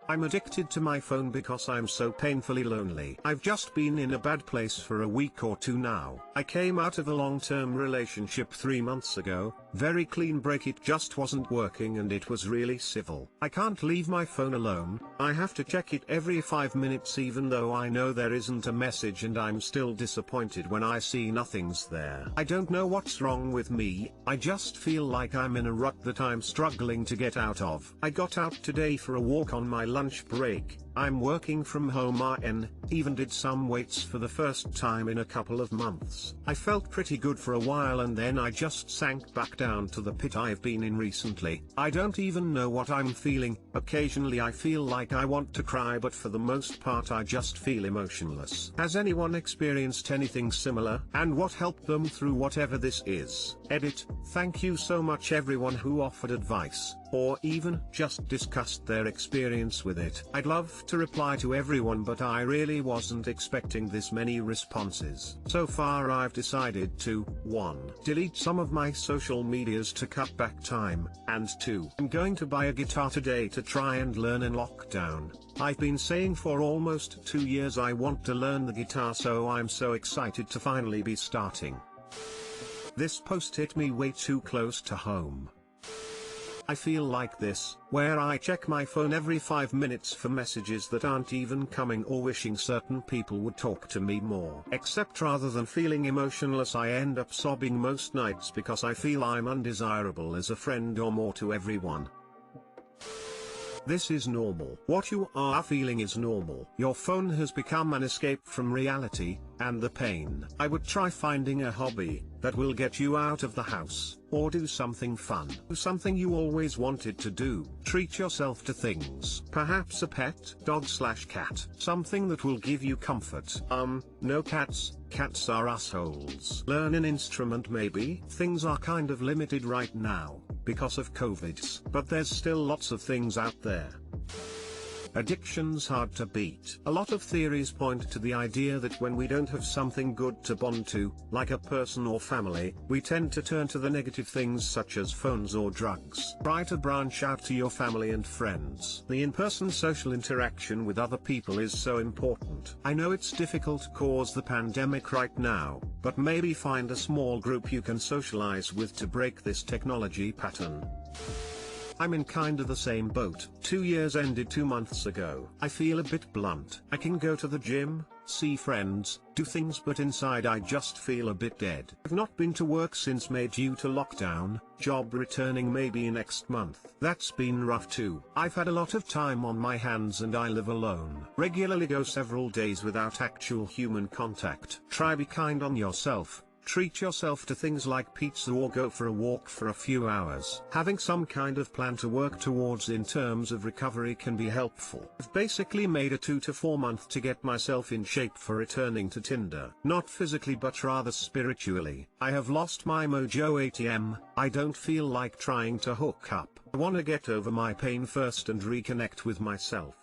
I'm addicted to my phone because I'm so painfully lonely. I've just been in a bad place for a week or two now. I came out of a long-term relationship 3 months ago, very clean break, it just wasn't working and it was really civil. I can't leave my phone alone, I have to check it every 5 minutes even though I know there isn't a message, and I'm still disappointed when I see nothing's there. I don't know what's wrong with me, I just feel like I'm in a rut that I'm struggling to get out of. I got out today for a walk on my lunch break. I'm working from home even did some weights for the first time in a couple of months. I felt pretty good for a while and then I just sank back down to the pit I've been in recently. I don't even know what I'm feeling. Occasionally I feel like I want to cry, but for the most part I just feel emotionless. Has anyone experienced anything similar? And what helped them through whatever this is? Edit. Thank you so much everyone who offered advice, or even just discussed their experience with it. I'd love to reply to everyone, but I really wasn't expecting this many responses. So far I've decided to 1. Delete some of my social medias to cut back time, and 2. I'm going to buy a guitar today to try and learn in lockdown. I've been saying for almost 2 years I want to learn the guitar, so I'm so excited to finally be starting. This post hit me way too close to home. I feel like this, where I check my phone every 5 minutes for messages that aren't even coming, or wishing certain people would talk to me more. Except rather than feeling emotionless, I end up sobbing most nights because I feel I'm undesirable as a friend or more to everyone. This is normal. What you are feeling is normal. Your phone has become an escape from reality, and the pain. I would try finding a hobby that will get you out of the house, or do something fun. Do something you always wanted to do. Treat yourself to things. Perhaps a pet, dog/cat. Something that will give you comfort. No cats. Cats are assholes. Learn an instrument maybe. Things are kind of limited right now, because of COVID, but there's still lots of things out there. Addiction's hard to beat. A lot of theories point to the idea that when we don't have something good to bond to, like a person or family, we tend to turn to the negative things such as phones or drugs. Try to branch out to your family and friends. The in-person social interaction with other people is so important. I know it's difficult cause the pandemic right now, but maybe find a small group you can socialize with to break this technology pattern. I'm in kinda the same boat. 2 years ended 2 months ago. I feel a bit blunt. I can go to the gym, see friends, do things, but inside I just feel a bit dead. I've not been to work since May due to lockdown, job returning maybe next month. That's been rough too. I've had a lot of time on my hands and I live alone. Regularly go several days without actual human contact. Try be kind on yourself. Treat yourself to things like pizza or go for a walk for a few hours. Having some kind of plan to work towards in terms of recovery can be helpful. I've basically made a 2 to 4 month to get myself in shape for returning to Tinder. Not physically but rather spiritually. I have lost my mojo ATM, I don't feel like trying to hook up. I wanna get over my pain first and reconnect with myself.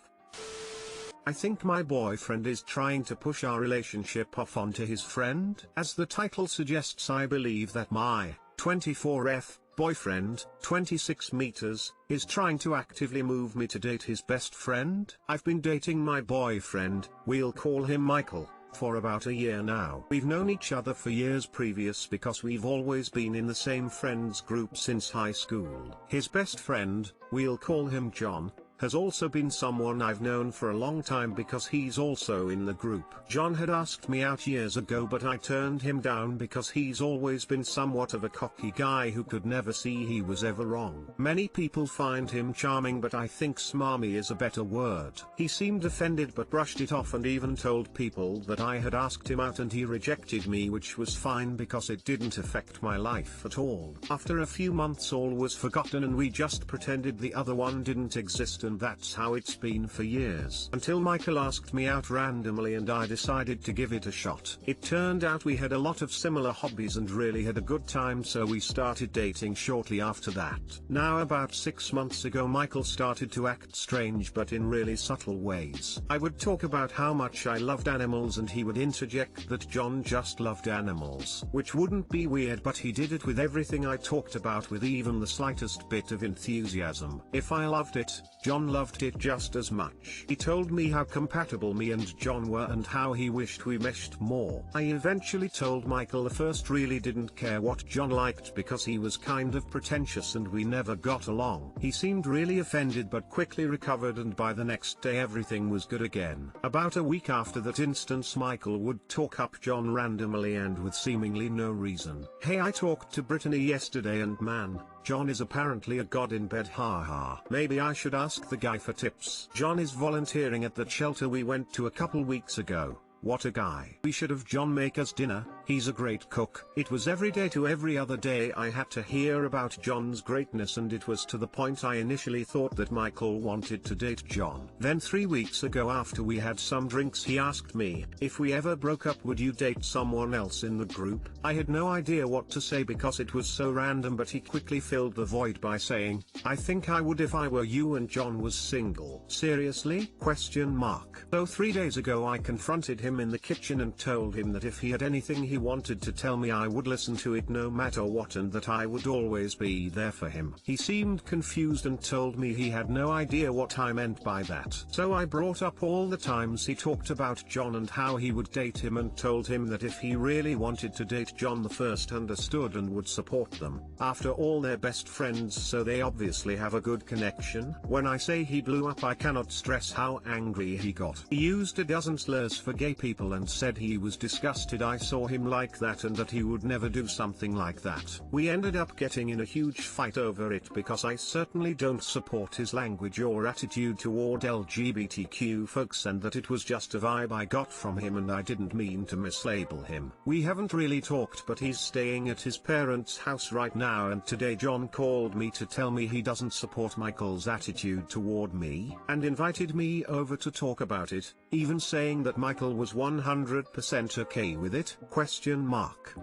I think my boyfriend is trying to push our relationship off onto his friend. As the title suggests, I believe that my 24F boyfriend, 26 meters, is trying to actively move me to date his best friend. I've been dating my boyfriend, we'll call him Michael, for about a year now. We've known each other for years previous because we've always been in the same friends group since high school. His best friend, we'll call him John, has also been someone I've known for a long time because he's also in the group. John had asked me out years ago, but I turned him down because he's always been somewhat of a cocky guy who could never see he was ever wrong. Many people find him charming, but I think smarmy is a better word. He seemed offended but brushed it off and even told people that I had asked him out and he rejected me, which was fine because it didn't affect my life at all. After a few months all was forgotten and we just pretended the other one didn't exist, and that's how it's been for years. Until Michael asked me out randomly and I decided to give it a shot. It turned out we had a lot of similar hobbies and really had a good time, so we started dating shortly after that. Now about 6 months ago Michael started to act strange but in really subtle ways. I would talk about how much I loved animals and he would interject that John just loved animals. Which wouldn't be weird, but he did it with everything I talked about with even the slightest bit of enthusiasm. If I loved it, John John loved it just as much. He told me how compatible me and John were and how he wished we meshed more. I eventually told Michael the first really didn't care what John liked because he was kind of pretentious and we never got along. He seemed really offended but quickly recovered, and by the next day everything was good again. About a week after that instance, Michael would talk up John randomly and with seemingly no reason. Hey, I talked to Brittany yesterday and man, John is apparently a god in bed, haha. Maybe I should ask the guy for tips. John is volunteering at that shelter we went to a couple weeks ago. What a guy. We should have John make us dinner, he's a great cook. It was every day to every other day I had to hear about John's greatness, and it was to the point I initially thought that Michael wanted to date John. Then 3 weeks ago, after we had some drinks, he asked me, if we ever broke up would you date someone else in the group? I had no idea what to say because it was so random, but he quickly filled the void by saying, I think I would if I were you and John was single. Seriously? So 3 days ago I confronted him in the kitchen and told him that if he had anything he wanted to tell me I would listen to it no matter what, and that I would always be there for him. He seemed confused and told me he had no idea what I meant by that. So I brought up all the times he talked about John and how he would date him, and told him that if he really wanted to date John, the first understood and would support them. After all, they're best friends, so they obviously have a good connection. When I say he blew up, I cannot stress how angry he got. He used a dozen slurs for gay people and said he was disgusted I saw him like that and that he would never do something like that. We ended up getting in a huge fight over it because I certainly don't support his language or attitude toward LGBTQ folks, and that it was just a vibe I got from him and I didn't mean to mislabel him. We haven't really talked, but he's staying at his parents' house right now, and today John called me to tell me he doesn't support Michael's attitude toward me, and invited me over to talk about it, even saying that Michael was 100% okay with it?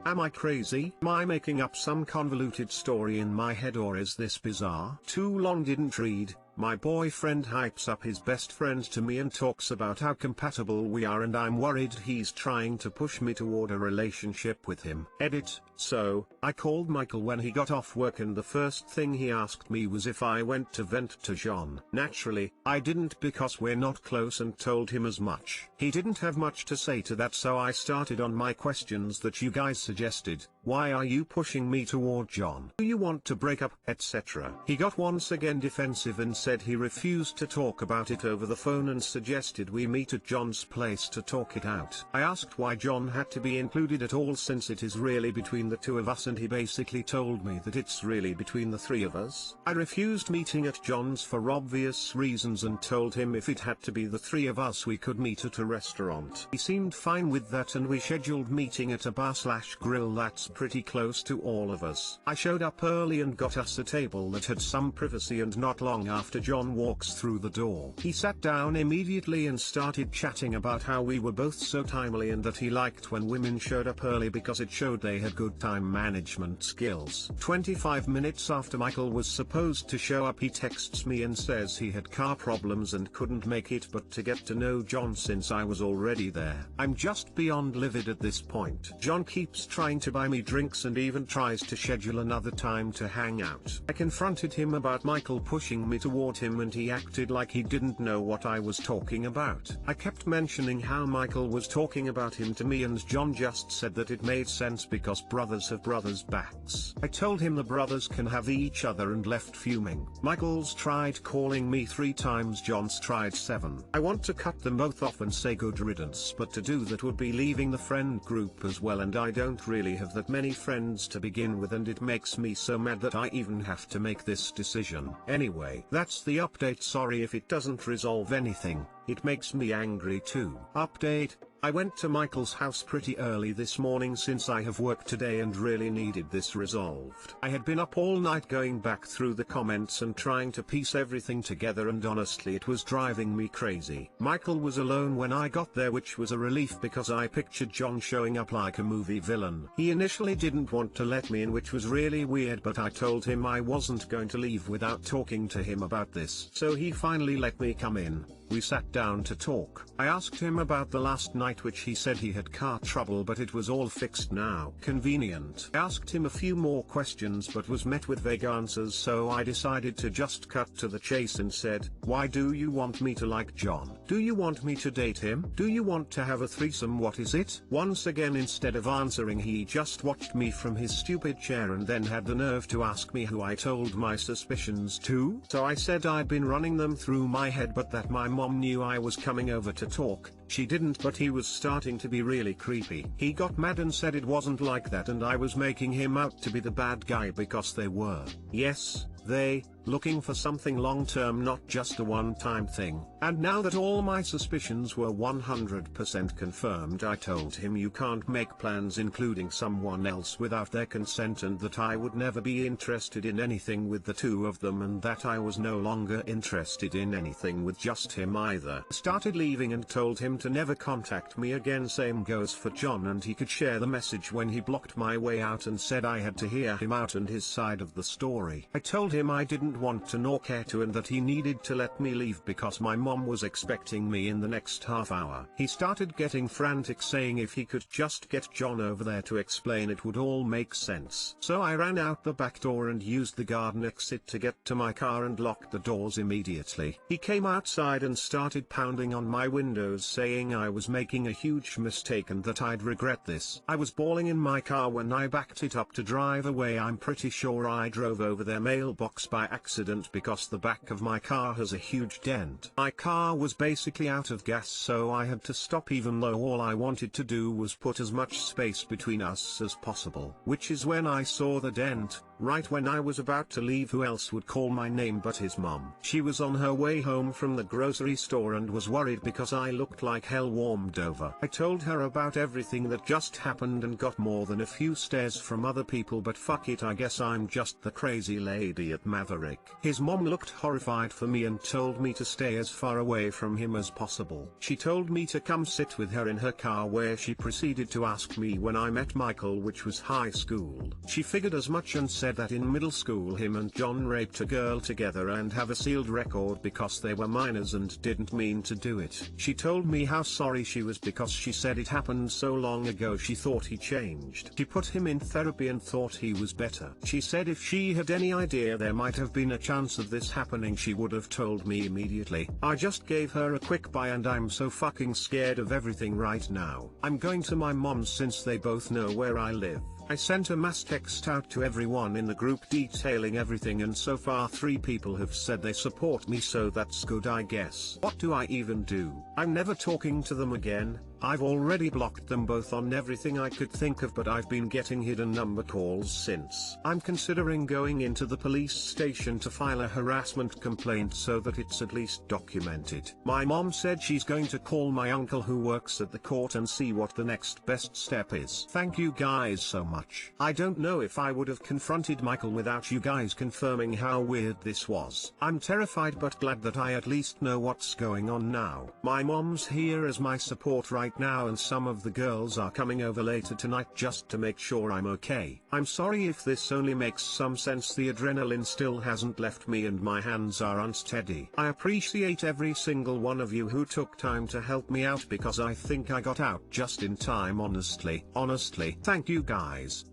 Am I crazy? Am I making up some convoluted story in my head, or is this bizarre? Too long didn't read. My boyfriend hypes up his best friend to me and talks about how compatible we are, and I'm worried he's trying to push me toward a relationship with him. Edit. So, I called Michael when he got off work, and the first thing he asked me was if I went to vent to John. Naturally, I didn't because we're not close, and told him as much. He didn't have much to say to that, so I started on my questions that you guys suggested. Why are you pushing me toward John? Do you want to break up, etc.? He got once again defensive and said he refused to talk about it over the phone and suggested we meet at John's place to talk it out. I asked why John had to be included at all since it is really between the two of us, and he basically told me that it's really between the three of us. I refused meeting at John's for obvious reasons and told him if it had to be the three of us we could meet at a restaurant. He seemed fine with that, and we scheduled meeting at a bar/grill that's pretty close to all of us. I showed up early and got us a table that had some privacy, and not long after John walks through the door, he sat down immediately and started chatting about how we were both so timely and that he liked when women showed up early because it showed they had good time management skills. 25 minutes after Michael was supposed to show up, he texts me and says he had car problems and couldn't make it, but to get to know John since I was already there. I'm just beyond livid at this point. John keeps trying to buy me drinks and even tries to schedule another time to hang out. I confronted him about Michael pushing me toward him, and he acted like he didn't know what I was talking about. I kept mentioning how Michael was talking about him to me, and John just said that it made sense because brothers have brothers' backs. I told him the brothers can have each other and left fuming. Michael's tried calling me 3 times, John's tried 7. I want to cut them both off and say good riddance, but to do that would be leaving the friend group as well, and I don't really have that many friends to begin with, and it makes me so mad that I even have to make this decision. Anyway, that's the update. Sorry if it doesn't resolve anything. It makes me angry too. Update. I went to Michael's house pretty early this morning since I have work today and really needed this resolved. I had been up all night going back through the comments and trying to piece everything together, and honestly it was driving me crazy. Michael was alone when I got there, which was a relief because I pictured John showing up like a movie villain. He initially didn't want to let me in, which was really weird, but I told him I wasn't going to leave without talking to him about this. So he finally let me come in. We sat down to talk. I asked him about the last night, which he said he had car trouble but it was all fixed now. Convenient. I asked him a few more questions but was met with vague answers, so I decided to just cut to the chase and said, "Why do you want me to like John? Do you want me to date him? Do you want to have a threesome? What is it?" Once again, instead of answering, he just watched me from his stupid chair and then had the nerve to ask me who I told my suspicions to. So I said I'd been running them through my head but that my mom knew I was coming over to talk. She didn't, but he was starting to be really creepy. He got mad and said it wasn't like that and I was making him out to be the bad guy because they were, yes, they, looking for something long-term, not just a one-time thing. And now that all my suspicions were 100% confirmed, I told him you can't make plans including someone else without their consent, and that I would never be interested in anything with the two of them, and that I was no longer interested in anything with just him either. Started leaving and told him to never contact me again. Same goes for John, and he could share the message when he blocked my way out and said I had to hear him out and his side of the story. I told him I didn't want to nor care to, and that he needed to let me leave because my mom was expecting me in the next half hour. He started getting frantic, saying if he could just get John over there to explain it would all make sense. So I ran out the back door and used the garden exit to get to my car and locked the doors immediately. He came outside and started pounding on my windows saying I was making a huge mistake and that I'd regret this. I was bawling in my car when I backed it up to drive away. I'm pretty sure I drove over their mailbox by accident because the back of my car has a huge dent. My car was basically out of gas, so I had to stop even though all I wanted to do was put as much space between us as possible. Which is when I saw the dent, right when I was about to leave. Who else would call my name but his mom? She was on her way home from the grocery store and was worried because I looked like hell warmed over. I told her about everything that just happened and got more than a few stares from other people, but fuck it, I guess I'm just the crazy lady at Maverick. His mom looked horrified for me and told me to stay as far away from him as possible. She told me to come sit with her in her car, where she proceeded to ask me when I met Michael, which was high school. She figured as much and said that in middle school him and John raped a girl together and have a sealed record because they were minors and didn't mean to do it. She told me how sorry she was because she said it happened so long ago she thought he changed. She put him in therapy and thought he was better. She said if she had any idea there might have been a chance of this happening she would have told me immediately. I just gave her a quick bye and I'm so fucking scared of everything right now. I'm going to my mom's since they both know where I live. I sent a mass text out to everyone in the group detailing everything, and so far 3 people have said they support me, so that's good, I guess. What do I even do? I'm never talking to them again. I've already blocked them both on everything I could think of, but I've been getting hidden number calls since. I'm considering going into the police station to file a harassment complaint so that it's at least documented. My mom said she's going to call my uncle who works at the court and see what the next best step is. Thank you guys so much. I don't know if I would have confronted Michael without you guys confirming how weird this was. I'm terrified but glad that I at least know what's going on now. My mom's here as my support right now, and some of the girls are coming over later tonight just to make sure I'm okay. I'm sorry if this only makes some sense. The adrenaline still hasn't left me and my hands are unsteady. I appreciate every single one of you who took time to help me out because I think I got out just in time. Honestly, thank you guys.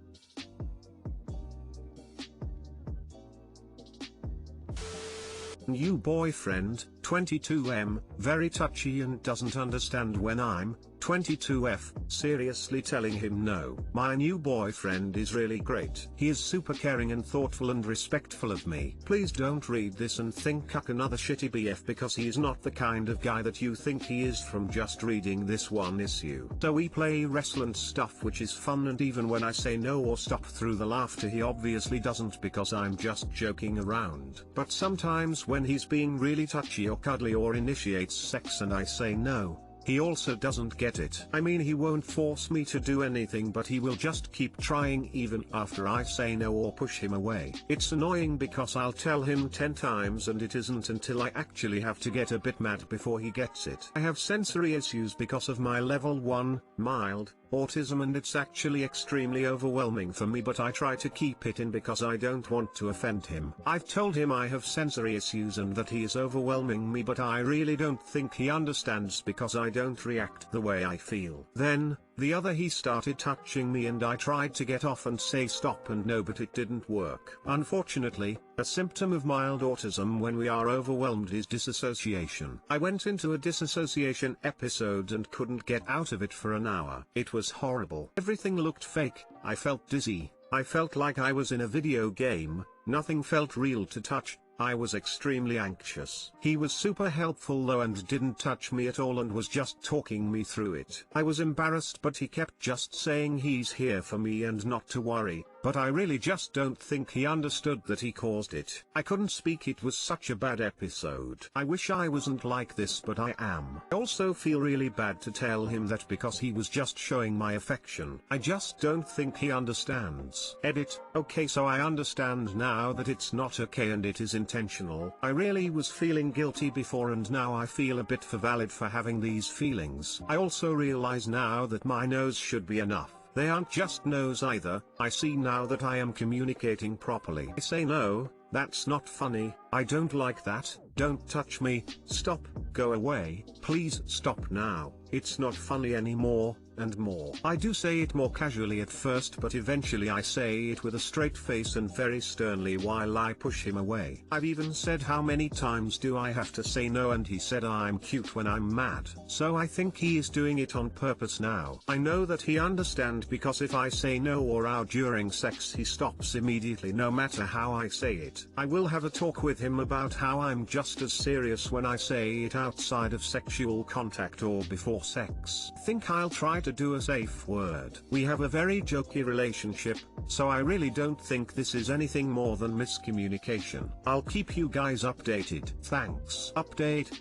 New boyfriend, 22M, very touchy and doesn't understand when I'm 22F, seriously telling him no. My new boyfriend is really great. He is super caring and thoughtful and respectful of me. Please don't read this and think cuck another shitty BF, because he is not the kind of guy that you think he is from just reading this one issue. So we play wrestle and stuff, which is fun, and even when I say no or stop through the laughter he obviously doesn't because I'm just joking around. But sometimes when he's being really touchy or cuddly or initiates sex and I say no, he also doesn't get it. I mean, he won't force me to do anything, but he will just keep trying even after I say no or push him away. It's annoying because I'll tell him 10 times and it isn't until I actually have to get a bit mad before he gets it. I have sensory issues because of my level 1, mild, autism, and it's actually extremely overwhelming for me, but I try to keep it in because I don't want to offend him. I've told him I have sensory issues and that he is overwhelming me, but I really don't think he understands because I don't react the way I feel. Then, he started touching me and I tried to get off and say stop and no, but it didn't work. Unfortunately, a symptom of mild autism when we are overwhelmed is disassociation. I went into a disassociation episode and couldn't get out of it for an hour. It was horrible. Everything looked fake, I felt dizzy, I felt like I was in a video game, nothing felt real to touch. I was extremely anxious. He was super helpful though and didn't touch me at all and was just talking me through it. I was embarrassed, but he kept just saying he's here for me and not to worry, but I really just don't think he understood that he caused it. I couldn't speak, it was such a bad episode. I wish I wasn't like this, but I am. I also feel really bad to tell him that because he was just showing my affection. I just don't think he understands. Edit. Okay, so I understand now that it's not okay and it is intentional. I really was feeling guilty before and now I feel a bit valid for having these feelings. I also realize now that my no's should be enough. They aren't just no's either. I see now that I am communicating properly. I say no, that's not funny, I don't like that, don't touch me, stop, go away, please stop now, it's not funny anymore, and more. I do say it more casually at first, but eventually I say it with a straight face and very sternly while I push him away. I've even said how many times do I have to say no, and he said I'm cute when I'm mad. So I think he is doing it on purpose now. I know that he understands because if I say no or ow during sex he stops immediately no matter how I say it. I will have a talk with him about how I'm just as serious when I say it outside of sexual contact or before sex. I think I'll try to do a safe word. We have a very jokey relationship, so I really don't think this is anything more than miscommunication. I'll keep you guys updated. Thanks. Update.